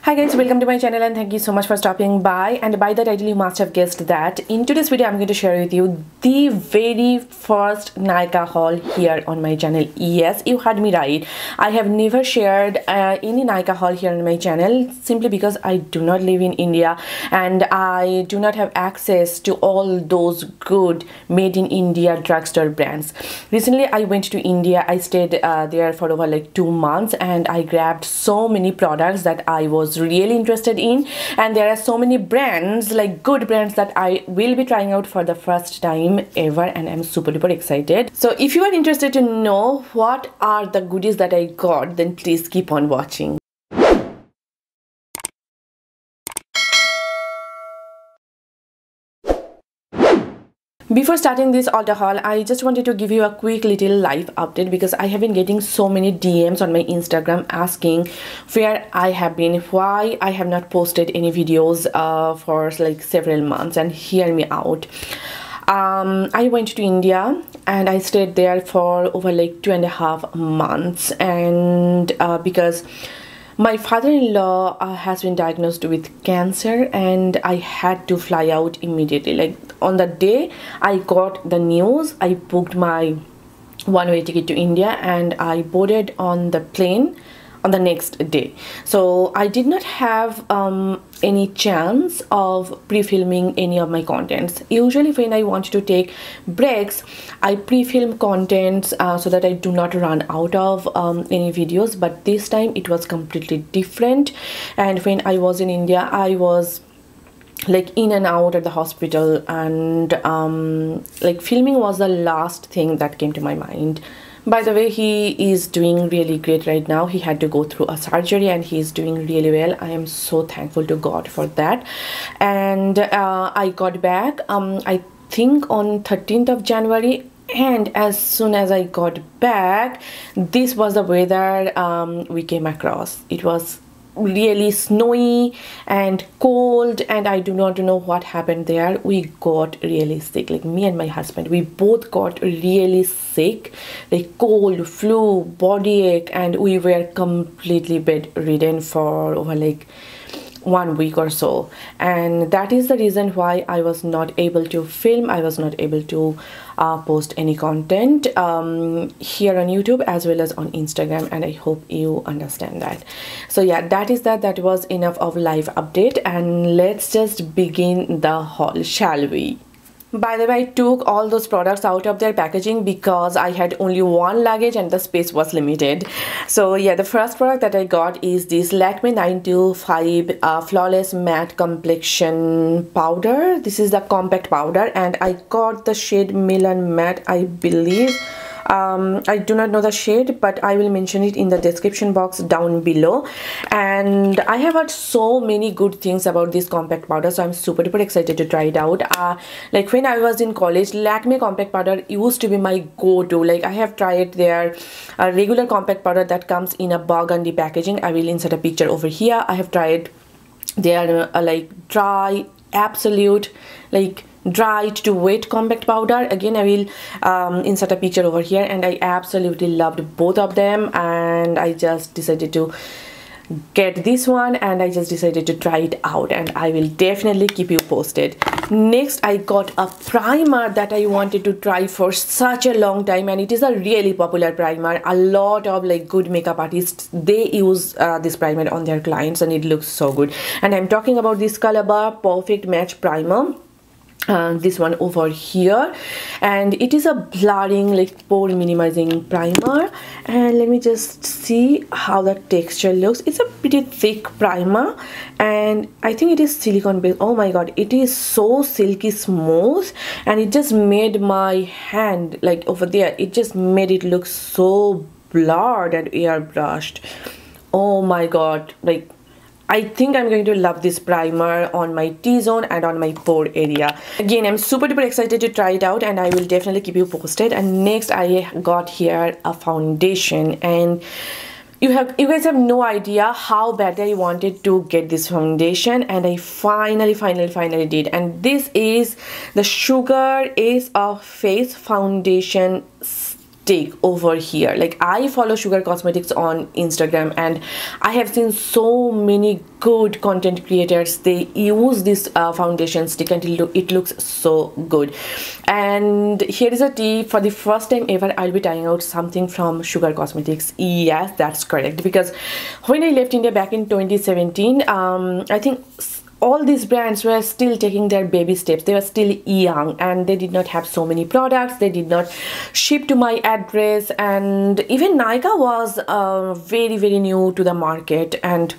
Hi guys, welcome to my channel and thank you so much for stopping by. And by the title you must have guessed that in today's video I'm going to share with you the very first Nykaa haul here on my channel. Yes, you heard me right. I have never shared any Nykaa haul here on my channel simply because I do not live in India and I do not have access to all those good made in India drugstore brands. Recently I went to India. I stayed there for over like 2 months and I grabbed so many products that I was really interested in, and there are so many brands, like good brands, that I will be trying out for the first time ever, and I'm super duper excited. So if you are interested to know what are the goodies that I got, then please keep on watching. Before starting this altar haul, I just wanted to give you a quick little life update because I have been getting so many DMs on my Instagram asking where I have been, why I have not posted any videos for like several months, and hear me out. I went to India and I stayed there for over like 2.5 months, and because my father-in-law has been diagnosed with cancer and I had to fly out immediately. Like on the day I got the news, I booked my one-way ticket to India and I boarded on the plane on the next day. So I did not have any chance of pre-filming any of my contents. Usually when I want to take breaks, I pre-film contents so that I do not run out of any videos, but this time it was completely different. And when I was in India, I was like in and out at the hospital, and like filming was the last thing that came to my mind. By the way, he is doing really great right now. He had to go through a surgery and he is doing really well. I am so thankful to God for that. And I got back I think on 13th of January, and as soon as I got back, this was the weather we came across. It was really snowy and cold, and I do not know what happened there. We got really sick, like me and my husband, we both got really sick, like cold, flu, body ache, and we were completely bedridden for over like 1 week or so. And that is the reason why I was not able to film. I was not able to post any content here on YouTube as well as on Instagram, and I hope you understand that. So yeah, that was enough of live update, and let's just begin the haul, shall we? By the way, I took all those products out of their packaging because I had only one luggage and the space was limited. So yeah, the first product that I got is this Lakme 925 Flawless Matte Complexion Powder. This is the compact powder and I got the shade Melon Matte, I believe. I do not know the shade, but I will mention it in the description box down below. And I have heard so many good things about this compact powder, so I'm super duper excited to try it out. Like when I was in college, Lakme compact powder used to be my go-to. Like I have tried their regular compact powder that comes in a burgundy packaging. I will insert a picture over here. I have tried their like dry, absolute, like dried to wet compact powder. Again, I will insert a picture over here, and I absolutely loved both of them, and I just decided to get this one and I just decided to try it out, and I will definitely keep you posted. Next, I got a primer that I wanted to try for such a long time, and it is a really popular primer. A lot of like good makeup artists, they use this primer on their clients and it looks so good. And I'm talking about this Colorbar Perfect Match Primer. This one over here, and it is a blurring, like pore minimizing primer. And let me just see how the texture looks. It's a pretty thick primer and I think it is silicone based. Oh my god, it is so silky smooth, and it just made my hand, like over there, it just made it look so blurred and airbrushed. Oh my god, like I think I'm going to love this primer on my T-zone and on my pore area. Again, I'm super duper excited to try it out, and I will definitely keep you posted. And next, I got here a foundation, and you guys have no idea how badly I wanted to get this foundation, and I finally did. And this is the Sugar Ace of Face Foundation stick over here. Like, I follow Sugar Cosmetics on Instagram, and I have seen so many good content creators, they use this foundation stick and it looks so good. And here is a tip: for the first time ever, I'll be trying out something from Sugar Cosmetics. Yes, that's correct, because when I left India back in 2017, I think all these brands were still taking their baby steps. They were still young and they did not have so many products. They did not ship to my address, and even Nykaa was very, very new to the market. And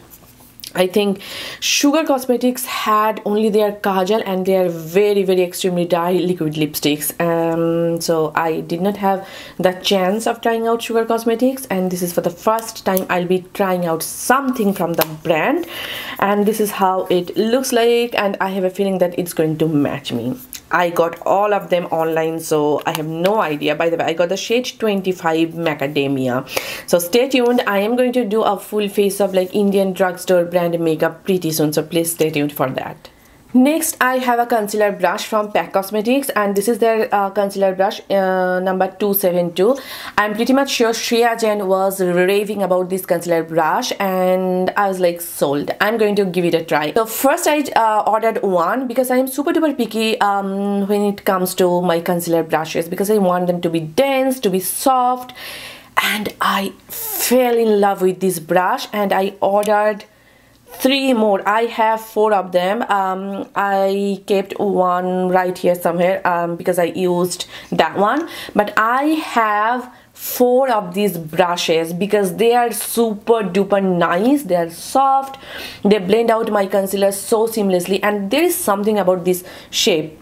I think Sugar Cosmetics had only their Kajal and their very, very extremely dry liquid lipsticks. So I did not have the chance of trying out Sugar Cosmetics, and this is for the first time I'll be trying out something from the brand. And this is how it looks like, and I have a feeling that it's going to match me. I got all of them online, so I have no idea. By the way, I got the shade 25 Macadamia. So stay tuned. I am going to do a full face of like Indian drugstore brand makeup pretty soon, so please stay tuned for that. Next, I have a concealer brush from PAC Cosmetics, and this is their concealer brush number 272. I'm pretty much sure Shreya Jain was raving about this concealer brush, and I was like, sold. I'm going to give it a try. So first I ordered one, because I am super duper picky when it comes to my concealer brushes, because I want them to be dense, to be soft, and I fell in love with this brush and I ordered 3 more. I have 4 of them. I kept one right here somewhere because I used that one, but I have 4 of these brushes because they are super duper nice. They are soft, they blend out my concealer so seamlessly, and there is something about this shape.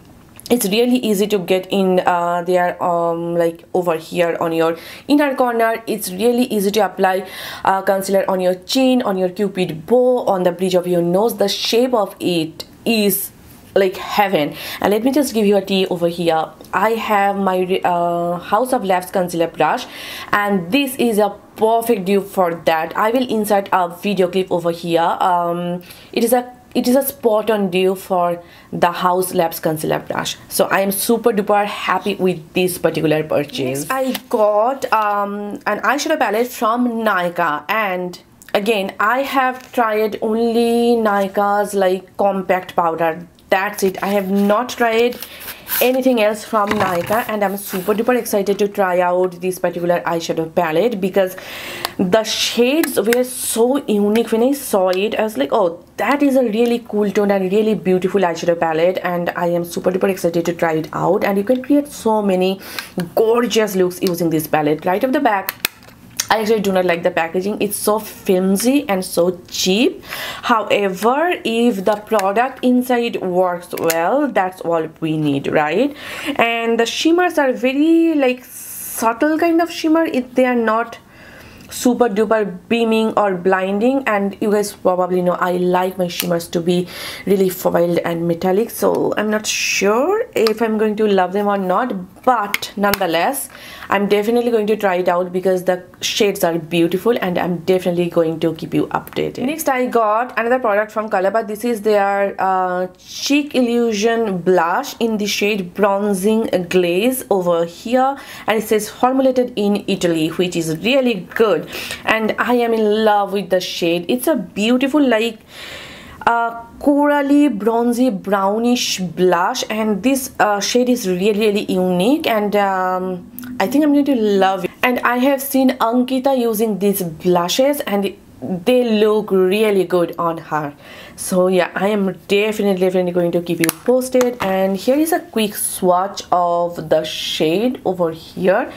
It's really easy to get in there, like over here on your inner corner. It's really easy to apply concealer on your chin, on your cupid bow, on the bridge of your nose. The shape of it is like heaven. And let me just give you a tea over here. I have my House of Labs concealer brush, and this is a perfect dupe for that. I will insert a video clip over here. It is a spot on dupe for the House Labs concealer brush. So I am super duper happy with this particular purchase. Next, I got an eyeshadow palette from Nykaa, and again, I have tried only Nykaa's like compact powder. That's it. I have not tried anything else from Nykaa, and I'm super duper excited to try out this particular eyeshadow palette because the shades were so unique. When I saw it, I was like, oh, that is a really cool tone and really beautiful eyeshadow palette, and I am super duper excited to try it out. And you can create so many gorgeous looks using this palette. Right off the back, I actually do not like the packaging. It's so flimsy and so cheap. However, if the product inside works well, that's all we need, right? And the shimmers are very like subtle kind of shimmer. They are not super duper beaming or blinding, and you guys probably know I like my shimmers to be really foiled and metallic, so I'm not sure if I'm going to love them or not, but nonetheless I'm definitely going to try it out because the shades are beautiful, and I'm definitely going to keep you updated. Next, I got another product from Colorbar. This is their Cheek Illusion blush in the shade Bronzing Glaze over here, and it says formulated in Italy, which is really good, and I am in love with the shade. It's a beautiful like corally bronzy brownish blush, and this shade is really unique, and I think I'm going to love it. And I have seen Ankita using these blushes and they look really good on her. So yeah, I am definitely going to keep you posted. And here is a quick swatch of the shade over here.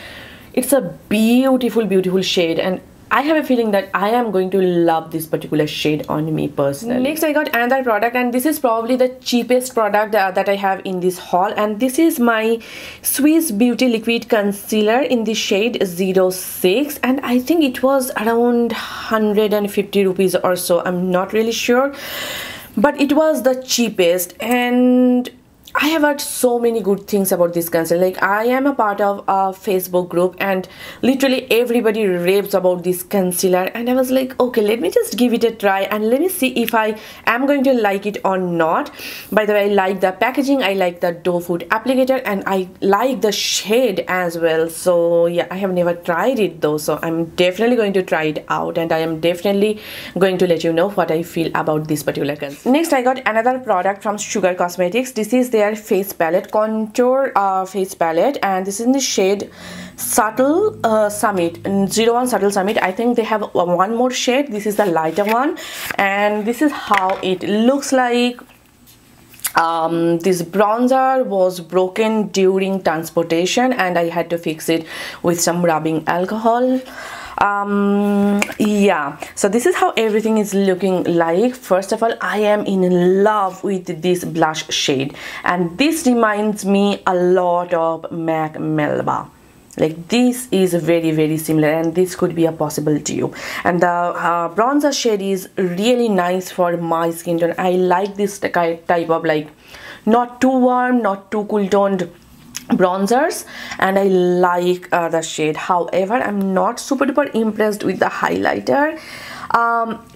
It's a beautiful shade, and I have a feeling that I am going to love this particular shade on me personally. Next, I got another product, and this is probably the cheapest product that I have in this haul, and this is my Swiss Beauty Liquid Concealer in the shade 06, and I think it was around 150 rupees or so. I'm not really sure, but it was the cheapest, and I have heard so many good things about this concealer. Like, I am a part of a Facebook group and literally everybody raves about this concealer, and I was like, okay, let me just give it a try and let me see if I am going to like it or not. By the way, I like the packaging, I like the doe foot applicator, and I like the shade as well. So yeah, I have never tried it though, so I'm definitely going to try it out, and I am definitely going to let you know what I feel about this particular concealer. Next, I got another product from Sugar Cosmetics. This is their face palette, contour face palette, and this is in the shade Subtle Summit, 01 Subtle Summit. I think they have one more shade. This is the lighter one, and this is how it looks like. This bronzer was broken during transportation and I had to fix it with some rubbing alcohol. Yeah, so this is how everything is looking like. First of all, I am in love with this blush shade, and this reminds me a lot of MAC Melba. Like, this is very similar, and this could be a possible dupe. And the bronzer shade is really nice for my skin tone. I like this type of, like, not too warm, not too cool toned bronzers, and I like the shade. However, I'm not super duper impressed with the highlighter.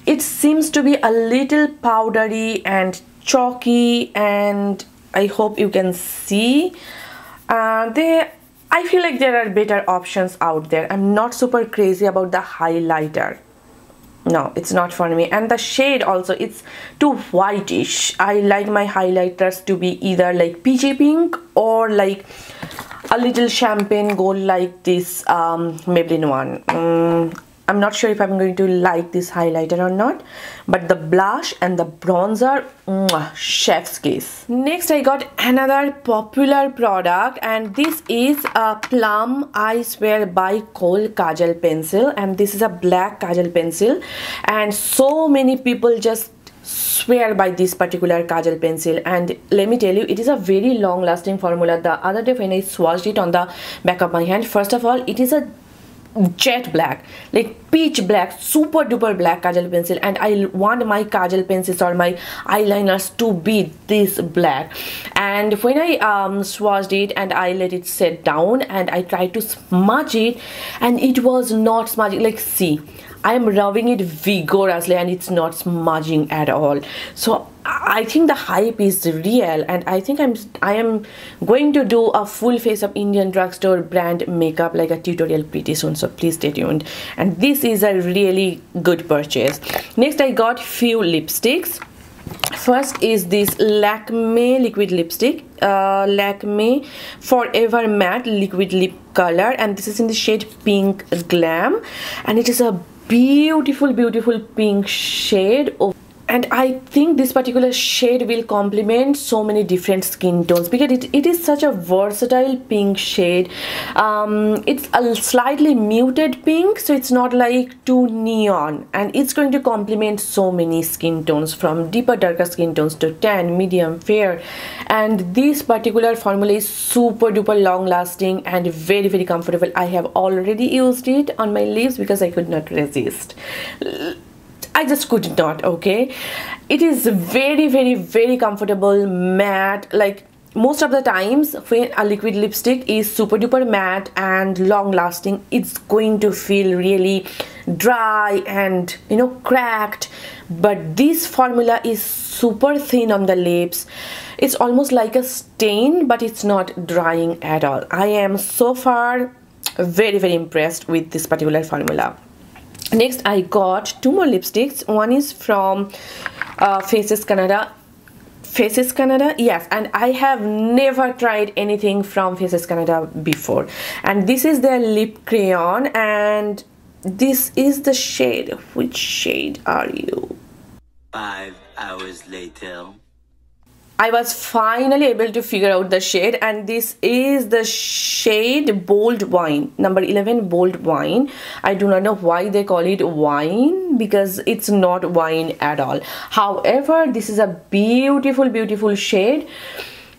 It seems to be a little powdery and chalky, and I hope you can see. I feel like there are better options out there. I'm not super crazy about the highlighter. No, it's not for me. And the shade also, it's too whitish. I like my highlighters to be either like peachy pink or like a little champagne gold, like this Maybelline one. I'm not sure if I'm going to like this highlighter or not, but the blush and the bronzer, chef's kiss. Next, I got another popular product, and this is a Plum I Swear by Kohl Kajal pencil, and this is a black Kajal pencil, and so many people just swear by this particular Kajal pencil. And let me tell you, it is a very long lasting formula. The other day when I swatched it on the back of my hand, first of all, it is a jet black, like peach black, super duper black Kajal pencil, and I want my Kajal pencils or my eyeliners to be this black. And when I swatched it and I let it set down and I tried to smudge it, and it was not smudging. Like, see, I am rubbing it vigorously and it's not smudging at all. So I think the hype is real, and I think I am going to do a full face of Indian drugstore brand makeup, like a tutorial, pretty soon, so please stay tuned. And this is a really good purchase. Next, I got few lipsticks. First is this Lakme liquid lipstick, Lakme Forever Matte liquid lip color, and this is in the shade Pink Glam, and it is a beautiful pink shade. And I think this particular shade will complement so many different skin tones, because it is such a versatile pink shade. It's a slightly muted pink, so it's not like too neon, and it's going to complement so many skin tones, from deeper darker skin tones to tan, medium, fair. And this particular formula is super duper long lasting and very comfortable. I have already used it on my lips because I could not resist. I just could not. Okay, it is very comfortable, matte. Like, most of the times when a liquid lipstick is super duper matte and long lasting, it's going to feel really dry and, you know, cracked. But this formula is super thin on the lips. It's almost like a stain, but it's not drying at all. I am so far very impressed with this particular formula. Next, I got two more lipsticks. One is from Facese Canada. Facese Canada, yes, and I have never tried anything from Facese Canada before. And this is their lip crayon, and this is the shade. Which shade are you? 5 hours later. I was finally able to figure out the shade, and this is the shade Bold Wine, number 11 Bold Wine. I do not know why they call it wine, because it's not wine at all. However, this is a beautiful shade.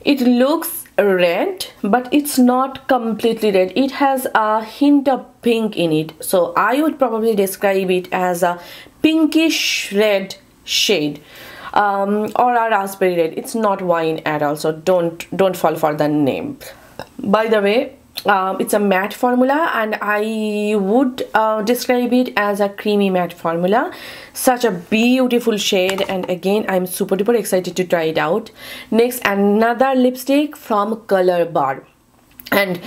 It looks red, but it's not completely red. It has a hint of pink in it, so I would probably describe it as a pinkish red shade. or a raspberry red. It's not wine at all, so don't fall for the name. By the way, it's a matte formula, and I would describe it as a creamy matte formula. Such a beautiful shade, and again I'm super duper excited to try it out. Next, another lipstick from Colorbar. And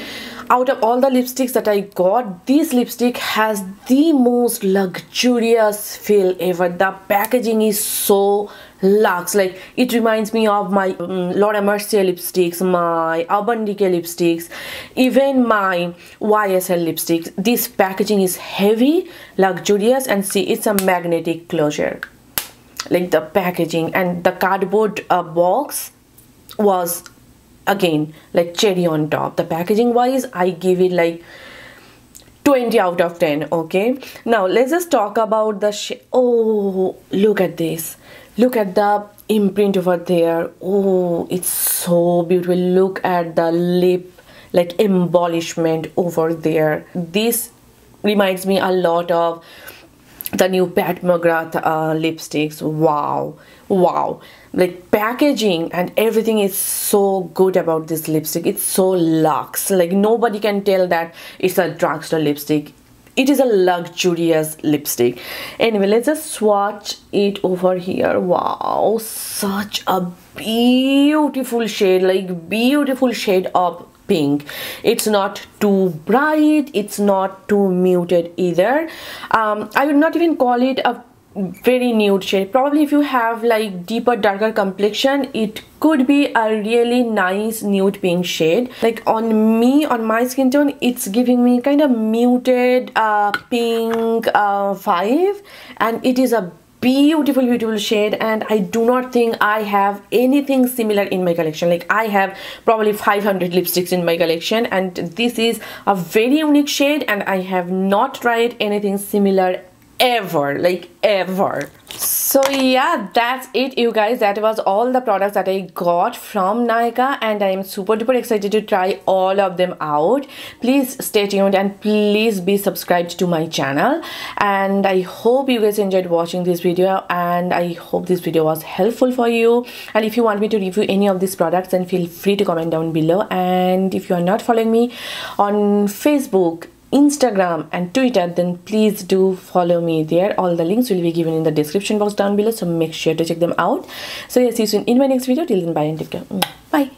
out of all the lipsticks that I got, this lipstick has the most luxurious feel ever. The packaging is so luxe. Like, it reminds me of my Laura Mercier lipsticks, my Urban Decay lipsticks, even my YSL lipsticks. This packaging is heavy, luxurious, and see, it's a magnetic closure. Like, the packaging and the cardboard box was again like cherry on top. The packaging wise, I give it like 20 out of 10. Okay, now let's just talk about the oh, look at this. Look at the imprint over there. Oh, it's so beautiful. Look at the lip like embellishment over there. This reminds me a lot of the new Pat McGrath lipsticks. Wow, wow. Like, packaging and everything is so good about this lipstick. It's so luxe. Like, nobody can tell that it's a drugstore lipstick. It is a luxurious lipstick. Anyway, let's just swatch it over here. Wow, such a beautiful shade. Like, beautiful shade of pink. It's not too bright, it's not too muted either. I would not even call it a very nude shade. Probably if you have like deeper, darker complexion, it could be a really nice nude pink shade. Like, on me, on my skin tone, it's giving me kind of muted pink 5, and it is a beautiful shade, and I do not think I have anything similar in my collection. Like, I have probably 500 lipsticks in my collection, and this is a very unique shade, and I have not tried anything similar ever, like ever. So yeah, that's it, you guys. That was all the products that I got from Nykaa, and I am super duper excited to try all of them out. Please stay tuned and please be subscribed to my channel, and I hope you guys enjoyed watching this video, and I hope this video was helpful for you. And if you want me to review any of these products, then feel free to comment down below. And if you are not following me on Facebook, Instagram and Twitter, then please do follow me there. All the links will be given in the description box down below, so make sure to check them out. So yeah, see you soon in my next video. Till then, bye and take care. Bye.